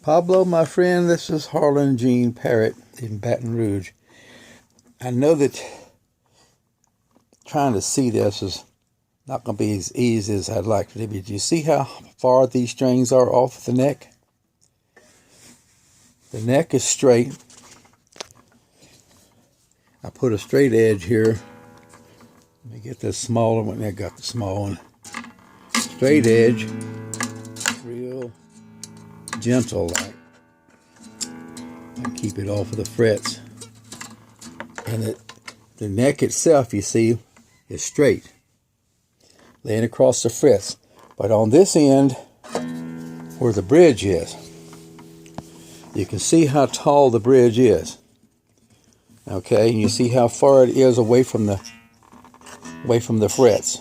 Pablo, my friend, this is Harlan Jean Parrott in Baton Rouge. I know that trying to see this is not going to be as easy as I'd like it to be. Do you see how far these strings are off the neck? The neck is straight. I put a straight edge here. Let me get the smaller one. I got the small one. Straight edge, real gentle like. And keep it off of the frets. And the neck itself, you see, is straight, laying across the frets. But on this end, where the bridge is, you can see how tall the bridge is. Okay, and you see how far it is away from the frets.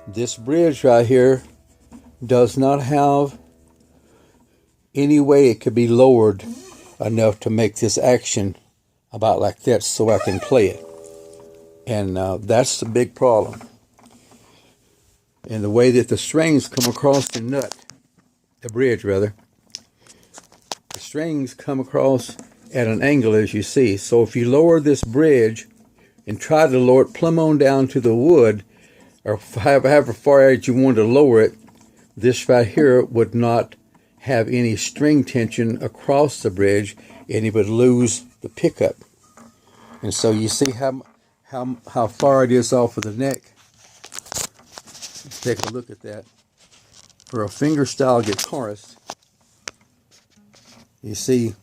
This bridge right here does not have any way it could be lowered enough to make this action about like that so I can play it. And that's the big problem. And the way that the strings come across the bridge rather, the strings come across at an angle as you see. So if you lower this bridge and try to lower it plumb on down to the wood, or however far out you want to lower it, this right here would not have any string tension across the bridge, and it would lose the pickup. And so you see how far it is off of the neck. Let's take a look at that. For a fingerstyle guitarist, you see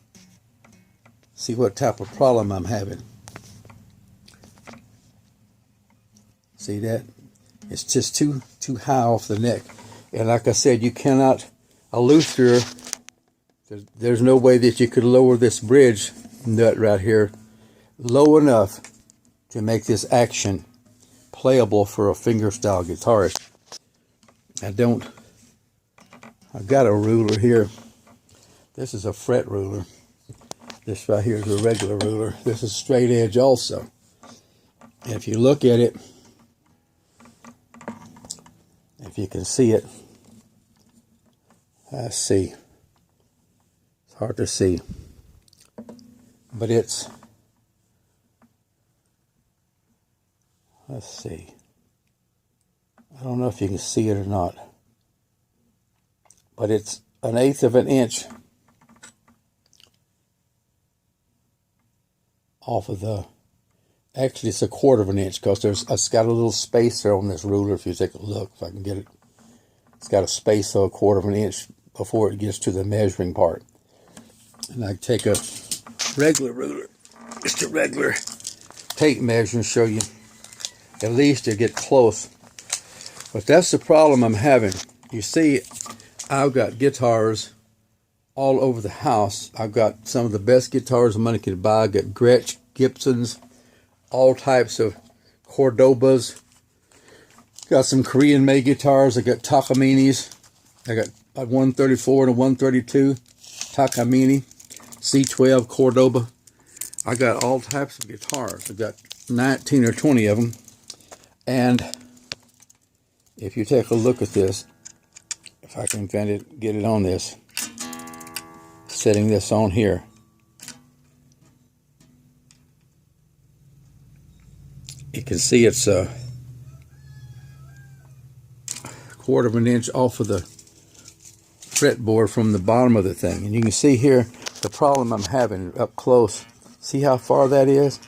what type of problem I'm having. See that? It's just too high off the neck. And like I said, you cannot, a luthier, there's no way that you could lower this bridge nut right here low enough to make this action playable for a fingerstyle guitarist. I've got a ruler here. This is a fret ruler. This right here is a regular ruler. This is straight edge also. And if you look at it, if you can see it, let's see. It's hard to see. But let's see. I don't know if you can see it or not. But it's 1/8 of an inch off of the, actually it's 1/4 of an inch, because it's got a little space there on this ruler. If you take a look, if I can get it, it's got a space of 1/4 of an inch before it gets to the measuring part. And I take a regular ruler, just a regular tape measure, and show you at least to get close. But that's the problem I'm having. You see, I've got guitars all over the house. I've got some of the best guitars money could buy. I've got Gretsch, Gibsons, all types of Cordobas. Got some Korean made guitars. I got Takaminis. I got a 134 and a 132 Takamine C12 Cordoba. I got all types of guitars. I got 19 or 20 of them. And if you take a look at this, if I can get it on this, setting this on here, you can see it's a 1/4 of an inch off of the fretboard from the bottom of the thing. And you can see here the problem I'm having up close. See how far that is?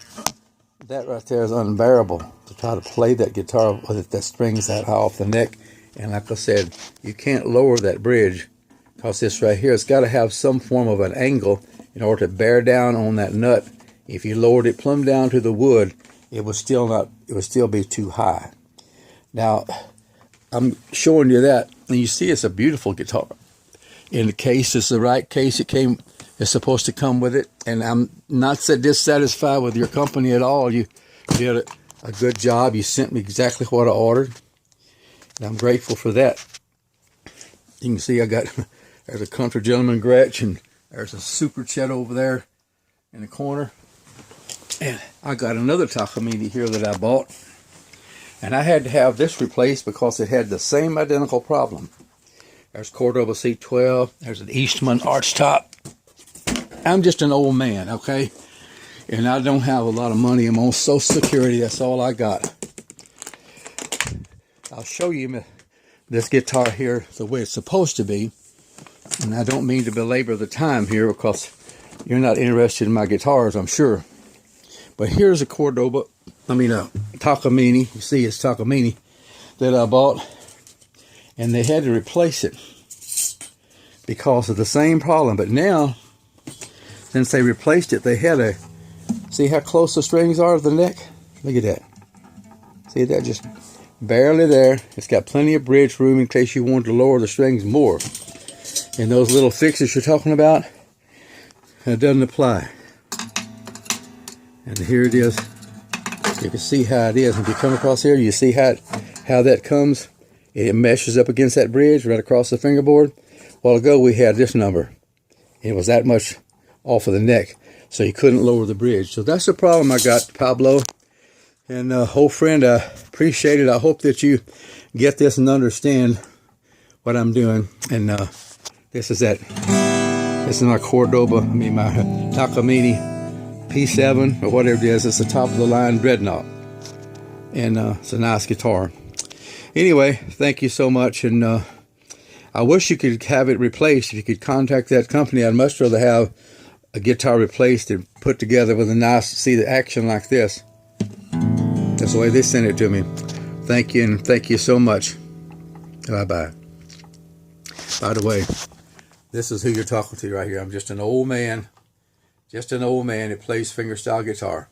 That right there is unbearable to try to play that guitar with that strings that high off the neck. And like I said, you can't lower that bridge, because this right here, it's got to have some form of an angle in order to bear down on that nut. If you lowered it plumb down to the wood, it would still be too high. Now, I'm showing you that, and you see it's a beautiful guitar. In the case, it's the right case it's supposed to come with it. And I'm not dissatisfied with your company at all. You did a good job. You sent me exactly what I ordered. And I'm grateful for that. You can see there's a Country Gentleman Gretsch, and there's a Super Chet over there in the corner. And I got another Takamine here that I bought. And I had to have this replaced because it had the same identical problem. There's Cordoba C12. There's an Eastman archtop. I'm just an old man, okay? And I don't have a lot of money. I'm on Social Security. That's all I got. I'll show you this guitar here the way it's supposed to be. And I don't mean to belabor the time here because you're not interested in my guitars, I'm sure. But here's a Cordoba, Takamine. You see it's Takamine that I bought. And they had to replace it because of the same problem. But now, since they replaced it, they had a, see how close the strings are to the neck? Look at that. See that? Just barely there. It's got plenty of bridge room in case you wanted to lower the strings more. And those little fixes you're talking about, it doesn't apply. And here it is. You can see how it is. If you come across here, you see how that comes. It meshes up against that bridge right across the fingerboard. A while ago we had this number. It was that much off of the neck, so you couldn't lower the bridge. So that's the problem I got, Pablo. And old friend, I appreciate it. I hope that you get this and understand what I'm doing. And this is my Cordoba, my Takamine P7 or whatever it is. It's the top of the line dreadnought. And it's a nice guitar. Anyway, thank you so much, and I wish you could have it replaced. If you could contact that company, I'd much rather have a guitar replaced and put together with a nice, see the action like this. That's the way they sent it to me. Thank you, and thank you so much. Bye-bye. By the way, this is who you're talking to right here. I'm just an old man that plays fingerstyle guitar.